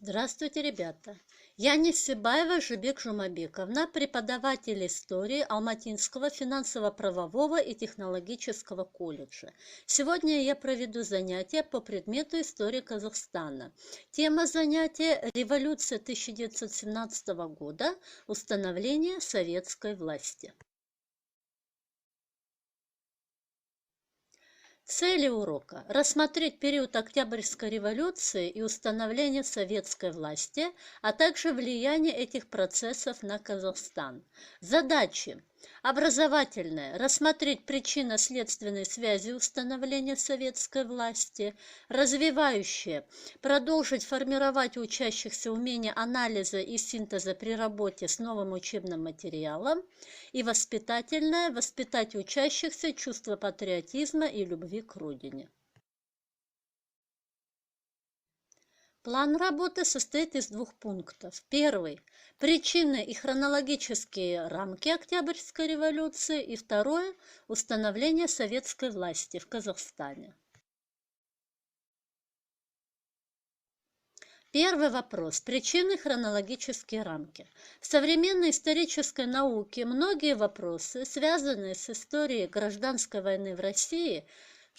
Здравствуйте, ребята! Я Несибаева Жибек Жумабековна, преподаватель истории Алматинского финансово-правового и технологического колледжа. Сегодня я проведу занятия по предмету истории Казахстана. Тема занятия – революция 1917 года, установление советской власти. Цели урока – рассмотреть период Октябрьской революции и установления советской власти, а также влияние этих процессов на Казахстан. Задачи. Образовательные – рассмотреть причинно-следственные связи установления советской власти. Развивающие – продолжить формировать у учащихся умение анализа и синтеза при работе с новым учебным материалом. И воспитательное – воспитать учащихся чувство патриотизма и любви к родине. План работы состоит из двух пунктов. Первый – причины и хронологические рамки Октябрьской революции. И второе – установление советской власти в Казахстане. Первый вопрос. Причины и хронологические рамки. В современной исторической науке многие вопросы, связанные с историей гражданской войны в России,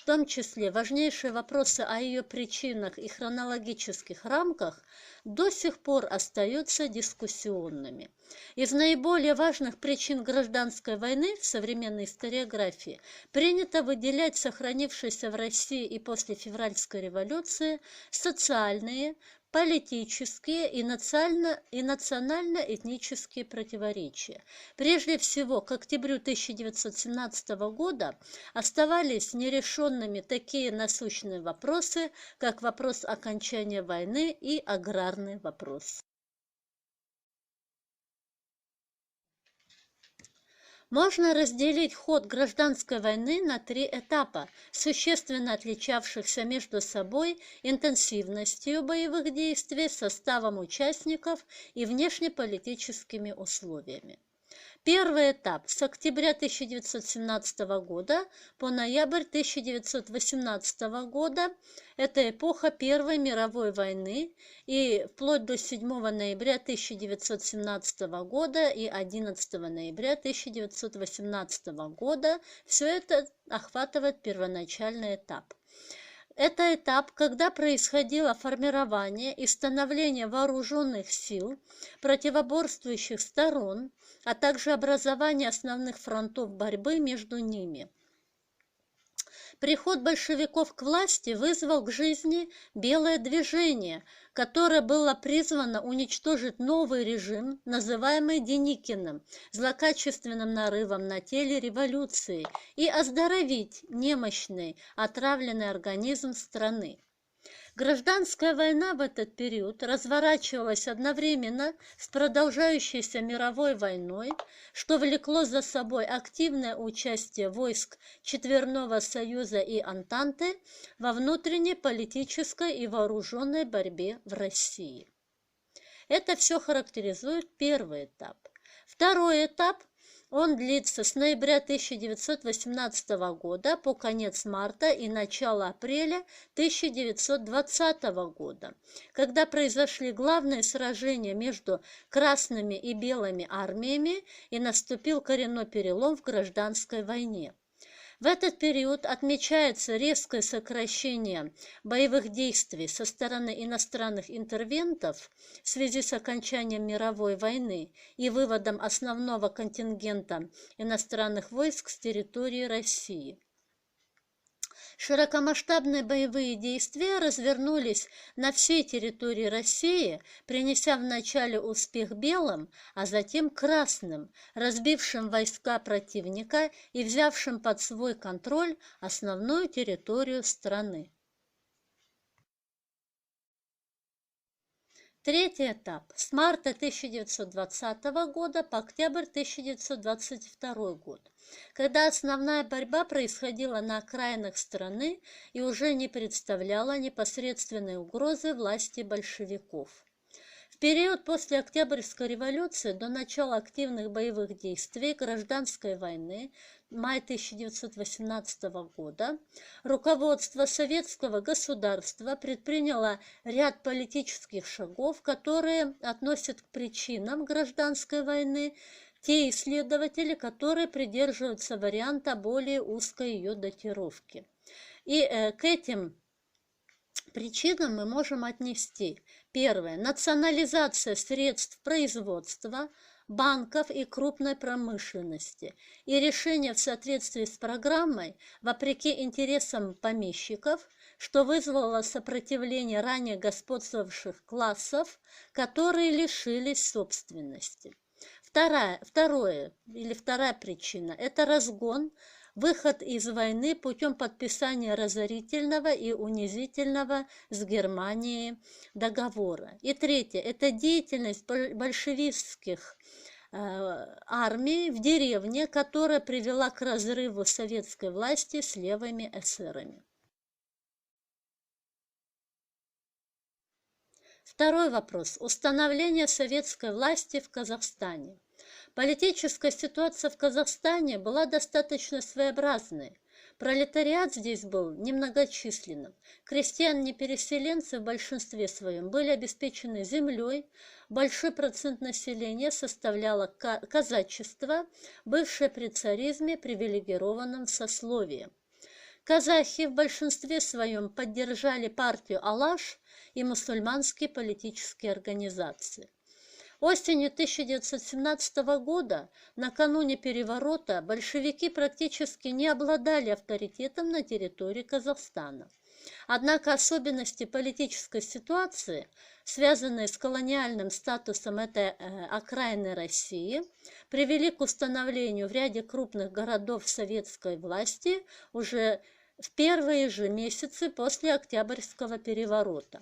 в том числе важнейшие вопросы о ее причинах и хронологических рамках, до сих пор остаются дискуссионными. Из наиболее важных причин гражданской войны в современной историографии принято выделять сохранившиеся в России и после февральской революции социальные, политические и национально-этнические противоречия. Прежде всего, к октябрю 1917 года оставались нерешенными такие насущные вопросы, как вопрос окончания войны и аграрный вопрос. Можно разделить ход гражданской войны на три этапа, существенно отличавшихся между собой интенсивностью боевых действий, составом участников и внешнеполитическими условиями. Первый этап с октября 1917 года по ноябрь 1918 года – это эпоха Первой мировой войны, и вплоть до 7 ноября 1917 года и 11 ноября 1918 года все это охватывает первоначальный этап. Это этап, когда происходило формирование и становление вооруженных сил противоборствующих сторон, а также образование основных фронтов борьбы между ними. Приход большевиков к власти вызвал к жизни белое движение, которое было призвано уничтожить новый режим, называемый Деникиным, злокачественным нарывом на теле революции, и оздоровить немощный, отравленный организм страны. Гражданская война в этот период разворачивалась одновременно с продолжающейся мировой войной, что влекло за собой активное участие войск Четверного Союза и Антанты во внутренней политической и вооруженной борьбе в России. Это все характеризует первый этап. Второй этап он длится с ноября 1918 года по конец марта и начало апреля 1920 года, когда произошли главные сражения между красными и белыми армиями и наступил коренной перелом в гражданской войне. В этот период отмечается резкое сокращение боевых действий со стороны иностранных интервентов в связи с окончанием мировой войны и выводом основного контингента иностранных войск с территории России. Широкомасштабные боевые действия развернулись на всей территории России, принеся вначале успех белым, а затем красным, разбившим войска противника и взявшим под свой контроль основную территорию страны. Третий этап с марта 1920 года по октябрь 1922 год, когда основная борьба происходила на окраинах страны и уже не представляла непосредственной угрозы власти большевиков. В период после Октябрьской революции до начала активных боевых действий гражданской войны, май 1918 года, руководство советского государства предприняло ряд политических шагов, которые относят к причинам гражданской войны те исследователи, которые придерживаются варианта более узкой ее датировки. И к этим причинам мы можем отнести: первое – национализация средств производства, банков и крупной промышленности, и решение в соответствии с программой, вопреки интересам помещиков, что вызвало сопротивление ранее господствовавших классов, которые лишились собственности. Вторая причина – это разгон, выход из войны путем подписания разорительного и унизительного с Германией договора. И третье – это деятельность большевистских армий в деревне, которая привела к разрыву советской власти с левыми эсерами. Второй вопрос. Установление советской власти в Казахстане. Политическая ситуация в Казахстане была достаточно своеобразной. Пролетариат здесь был немногочисленным. Крестьяне-переселенцы в большинстве своем были обеспечены землей. Большой процент населения составляло казачество, бывшее при царизме привилегированном сословием. Казахи в большинстве своем поддержали партию Алаш и мусульманские политические организации. Осенью 1917 года, накануне переворота, большевики практически не обладали авторитетом на территории Казахстана. Однако особенности политической ситуации, связанные с колониальным статусом этой окраины России, привели к установлению в ряде крупных городов советской власти уже в первые же месяцы после Октябрьского переворота.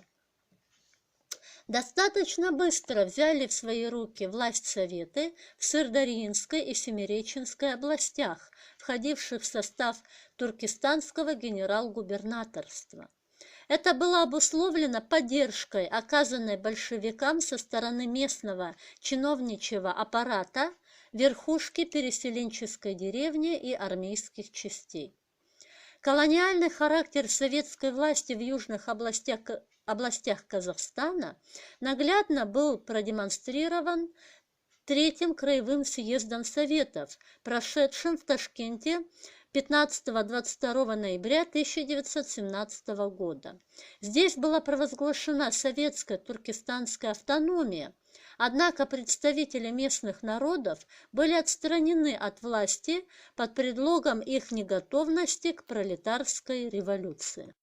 Достаточно быстро взяли в свои руки власть Советы в Сырдарьинской и Семиреченской областях, входивших в состав туркестанского генерал-губернаторства. Это было обусловлено поддержкой, оказанной большевикам со стороны местного чиновничьего аппарата, верхушки переселенческой деревни и армейских частей. Колониальный характер советской власти в южных областях Казахстана наглядно был продемонстрирован Третьим краевым съездом Советов, прошедшим в Ташкенте 15-22 ноября 1917 года. Здесь была провозглашена советская туркестанская автономия, однако представители местных народов были отстранены от власти под предлогом их неготовности к пролетарской революции.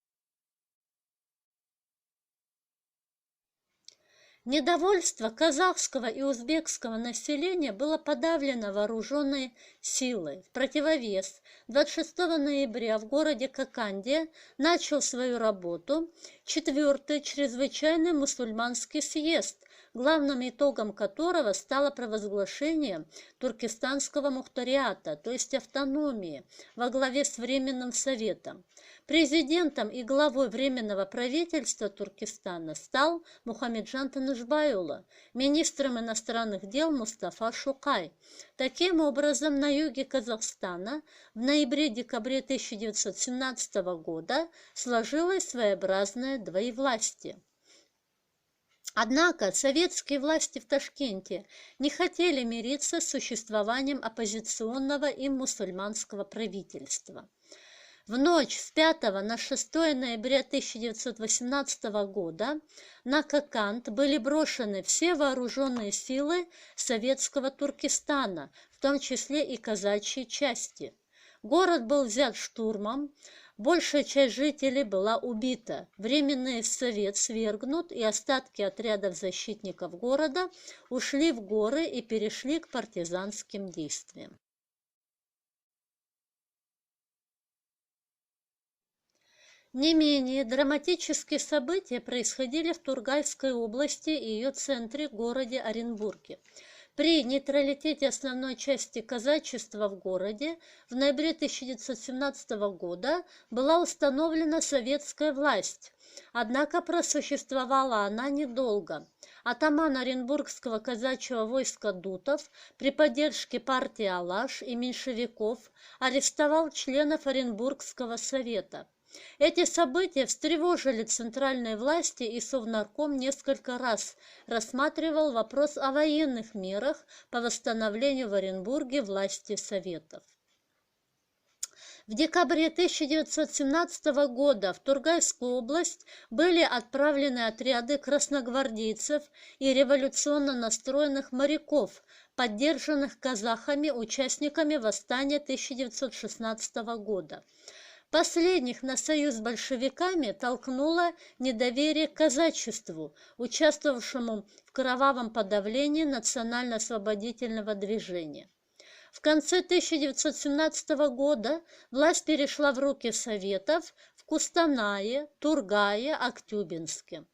Недовольство казахского и узбекского населения было подавлено вооруженной силой. В противовес 26 ноября в городе Коканде начал свою работу 4-й чрезвычайный мусульманский съезд, главным итогом которого стало провозглашение туркестанского мухтариата, то есть автономии, во главе с Временным Советом. Президентом и главой Временного правительства Туркестана стал Мухамеджан Тынышбайұлы, министром иностранных дел Мустафа Шокай. Таким образом, на юге Казахстана в ноябре-декабре 1917 года сложилось своеобразное двоевластие. Однако советские власти в Ташкенте не хотели мириться с существованием оппозиционного им мусульманского правительства. В ночь с 5 на 6 ноября 1918 года на Коканд были брошены все вооруженные силы советского Туркестана, в том числе и казачьи части. Город был взят штурмом, большая часть жителей была убита. Временный совет свергнут, и остатки отрядов защитников города ушли в горы и перешли к партизанским действиям. Не менее драматические события происходили в Тургайской области и ее центре, городе Оренбурге. При нейтралитете основной части казачества в городе в ноябре 1917 года была установлена советская власть. Однако просуществовала она недолго. Атаман Оренбургского казачьего войска Дутов при поддержке партии Алаш и меньшевиков арестовал членов Оренбургского совета. Эти события встревожили центральные власти, и Совнарком несколько раз рассматривал вопрос о военных мерах по восстановлению в Оренбурге власти Советов. В декабре 1917 года в Тургайскую область были отправлены отряды красногвардейцев и революционно настроенных моряков, поддержанных казахами, участниками восстания 1916 года. Последних на союз с большевиками толкнуло недоверие к казачеству, участвовавшему в кровавом подавлении национально-освободительного движения. В конце 1917 года власть перешла в руки Советов в Кустанае, Тургае, Актюбинске,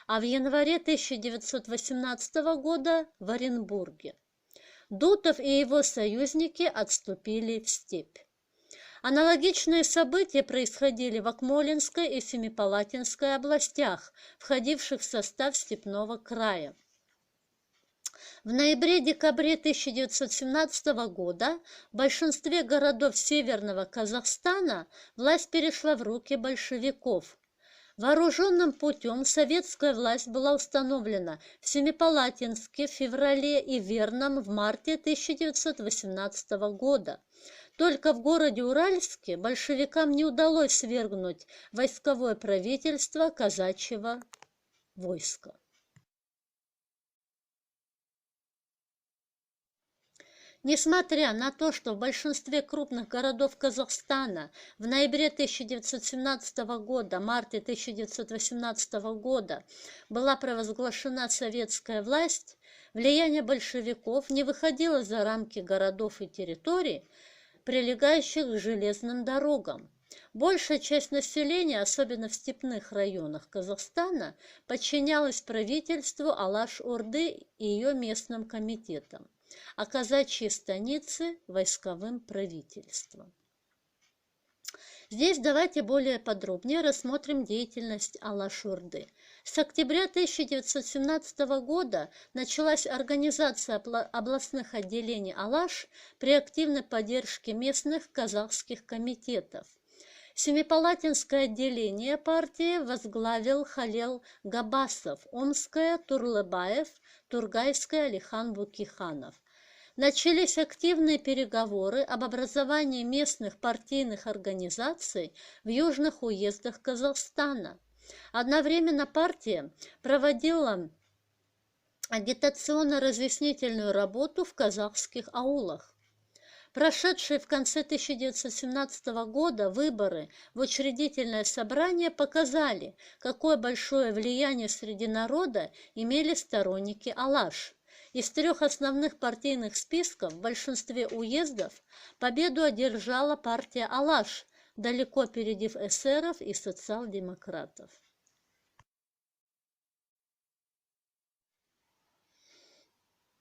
а в январе 1918 года в Оренбурге. Дутов и его союзники отступили в степь. Аналогичные события происходили в Акмолинской и Семипалатинской областях, входивших в состав Степного края. В ноябре-декабре 1917 года в большинстве городов Северного Казахстана власть перешла в руки большевиков. Вооруженным путем советская власть была установлена в Семипалатинске в феврале и Верном в марте 1918 года. Только в городе Уральске большевикам не удалось свергнуть войсковое правительство казачьего войска. Несмотря на то, что в большинстве крупных городов Казахстана в ноябре 1917 года, марте 1918 года была провозглашена советская власть, влияние большевиков не выходило за рамки городов и территорий, прилегающих к железным дорогам. Большая часть населения, особенно в степных районах Казахстана, подчинялась правительству Алаш-Орды и ее местным комитетам, а казачьи станицы – войсковым правительством. Здесь давайте более подробнее рассмотрим деятельность Алаш-Орды. С октября 1917 года началась организация областных отделений Алаш при активной поддержке местных казахских комитетов. Семипалатинское отделение партии возглавил Халел Габасов, Омское – Турлыбаев, Тургайское – Алихан Букиханов. Начались активные переговоры об образовании местных партийных организаций в южных уездах Казахстана. Одновременно партия проводила агитационно-разъяснительную работу в казахских аулах. Прошедшие в конце 1917 года выборы в учредительное собрание показали, какое большое влияние среди народа имели сторонники Алаш. Из 3 основных партийных списков в большинстве уездов победу одержала партия Алаш, далеко опередив эсеров и социал-демократов.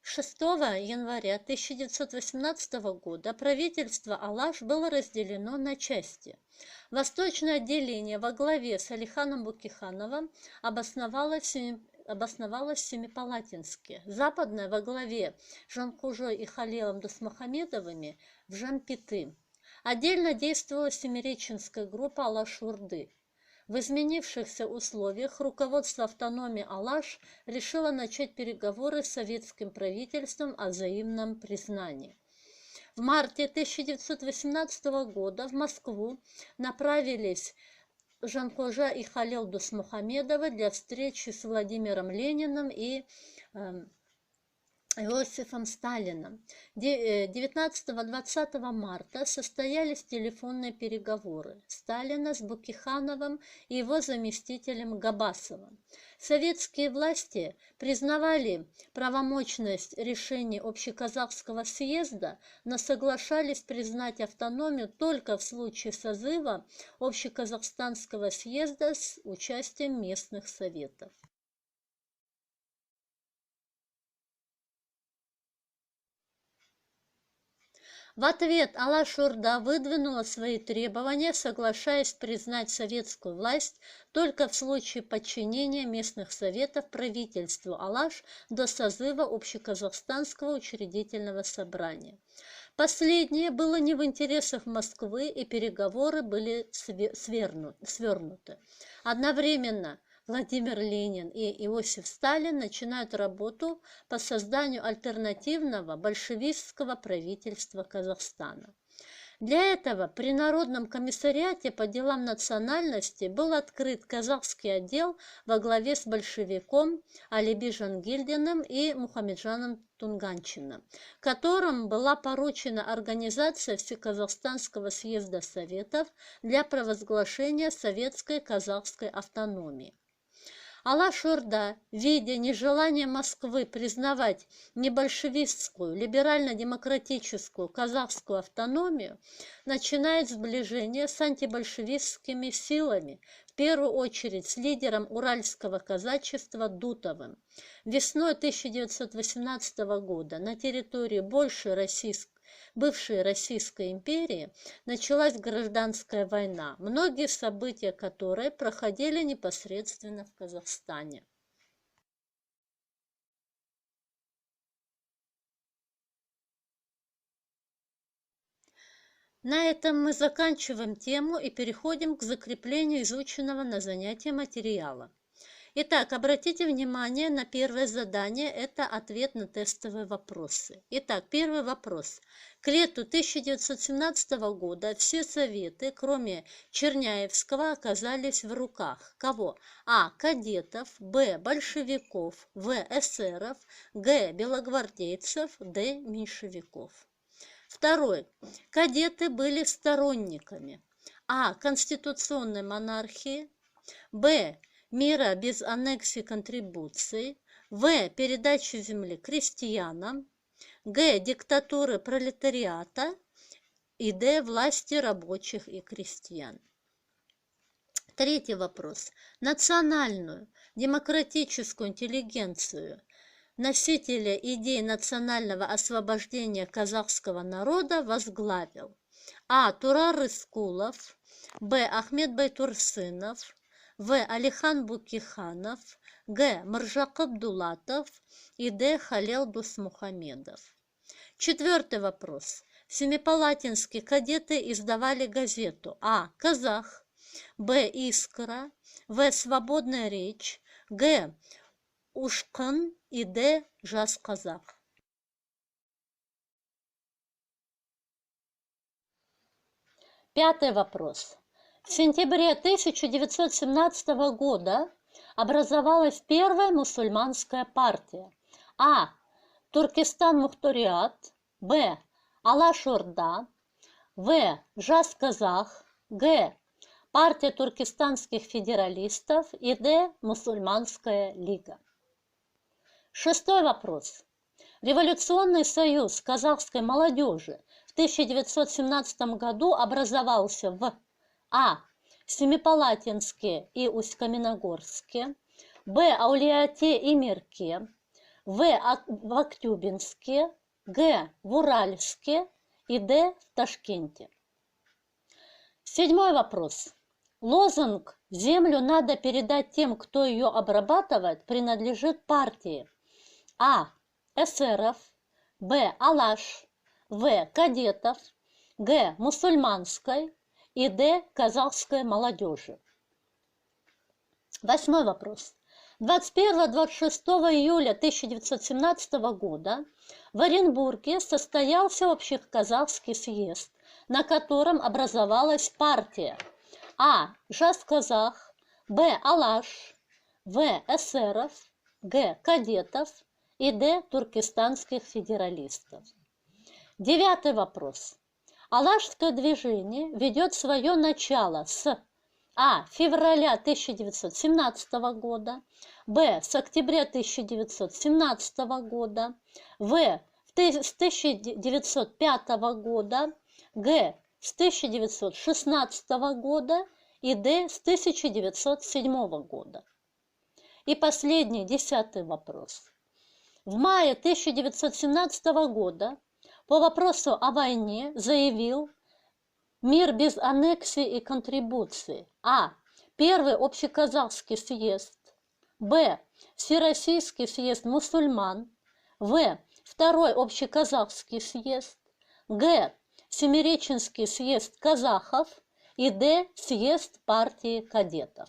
Шестого января 1918 года правительство Алаш было разделено на части. Восточное отделение во главе с Алиханом Букихановым обосновалось в Семипалатинске, западное во главе с Жанкужой и Халелом Дусмухамедовыми в Жампиты. Отдельно действовала семиреченская группа Алаш-Орды. В изменившихся условиях руководство автономии Алаш решило начать переговоры с советским правительством о взаимном признании. В марте 1918 года в Москву направились Жанкожа и Халел Дусмухамедовы для встречи с Владимиром Лениным и Иосифом Сталиным. 19-20 марта состоялись телефонные переговоры Сталина с Букихановым и его заместителем Габасовым. Советские власти признавали правомочность решений Общеказахского съезда, но соглашались признать автономию только в случае созыва Общеказахстанского съезда с участием местных советов. В ответ Алаш-Орда выдвинула свои требования, соглашаясь признать советскую власть только в случае подчинения местных советов правительству Алаш до созыва Общеказахстанского учредительного собрания. Последнее было не в интересах Москвы, и переговоры были свернуты. Одновременно Владимир Ленин и Иосиф Сталин начинают работу по созданию альтернативного большевистского правительства Казахстана. Для этого при Народном комиссариате по делам национальности был открыт казахский отдел во главе с большевиком Алиби Жангильдиным и Мухамеджаном Тунганчиным, которым была поручена организация Всеказахстанского съезда Советов для провозглашения советской казахской автономии. Алаш-Орда, видя нежелание Москвы признавать небольшевистскую, либерально-демократическую казахскую автономию, начинает сближение с антибольшевистскими силами, в первую очередь с лидером уральского казачества Дутовым. Весной 1918 года на территории бывшей Российской империи началась гражданская война, многие события которой проходили непосредственно в Казахстане. На этом мы заканчиваем тему и переходим к закреплению изученного на занятии материала. Итак, обратите внимание на первое задание, это ответ на тестовые вопросы. Итак, первый вопрос. К лету 1917 года все советы, кроме Черняевского, оказались в руках кого? А. Кадетов, Б. Большевиков, В. эсеров, Г. Белогвардейцев, Д. меньшевиков. Второй. Кадеты были сторонниками А. Конституционной монархии, Б. Мира без аннексий контрибуций, В. Передачи земли крестьянам, Г. Диктатуры пролетариата и Д. Власти рабочих и крестьян. Третий вопрос. Национальную демократическую интеллигенцию, носителя идей национального освобождения казахского народа, возглавил А. Турар Рыскулов, Б. Ахмет Байтурсынов, В. Алихан Букиханов, Г. Мыржақып Дулатов и Д. Халел Дусмухамедов. Четвертый вопрос. В Семипалатинске кадеты издавали газету А. Казах, Б. Искра, В. Свободная речь, Г. Ушкан и Д. Жас Казах. Пятый вопрос. В сентябре 1917 года образовалась первая мусульманская партия. А. Туркестан-Мухтариат, Б. Алаш-Орда, В. Жас Казах, Г. Партия туркестанских федералистов и Д. Мусульманская лига. Шестой вопрос. Революционный союз казахской молодежи в 1917 году образовался в А. Семипалатинске и Усть-Каменогорске, Б. Аулияте и Мирке, В. В Актюбинске, Г. В Уральске и Д. В Ташкенте. Седьмой вопрос. Лозунг «Землю надо передать тем, кто ее обрабатывает» принадлежит партии А. эсеров, Б. Алаш, В. Кадетов, Г. Мусульманской и Д. Казахской молодежи. Восьмой вопрос. 21-26 июля 1917 года в Оренбурге состоялся общеказахский съезд, на котором образовалась партия А. Жас Казах, Б. Алаш, В. эсеров, Г. Кадетов и Д. Туркестанских федералистов. Девятый вопрос. Алашское движение ведет свое начало с А. Февраля 1917 года, Б. С октября 1917 года, В. С 1905 года, Г. С 1916 года и Д. С 1907 года. И последний, 10-й вопрос. В мае 1917 года по вопросу о войне заявил мир без аннексий и контрибуций. А. Первый общеказахский съезд. Б. Всероссийский съезд мусульман. В. Второй общеказахский съезд. Г. Семиреченский съезд казахов. И Д. Съезд партии кадетов.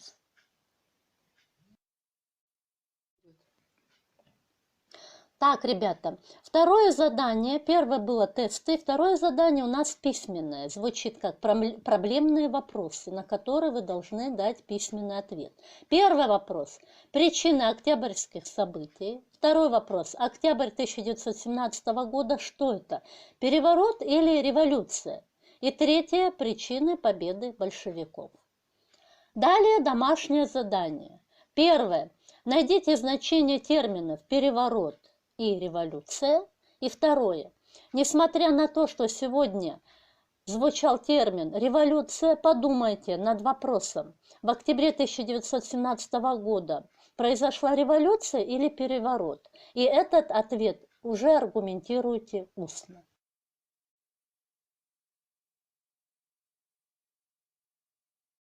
Так, ребята, второе задание, первое было тесты, второе задание у нас письменное, звучит как проблемные вопросы, на которые вы должны дать письменный ответ. Первый вопрос – причины октябрьских событий. Второй вопрос – октябрь 1917 года, что это, переворот или революция? И третье – причины победы большевиков. Далее домашнее задание. Первое – найдите значение терминов «переворот» и революция. И второе. Несмотря на то, что сегодня звучал термин «революция», подумайте над вопросом. В октябре 1917 года произошла революция или переворот? И этот ответ уже аргументируйте устно.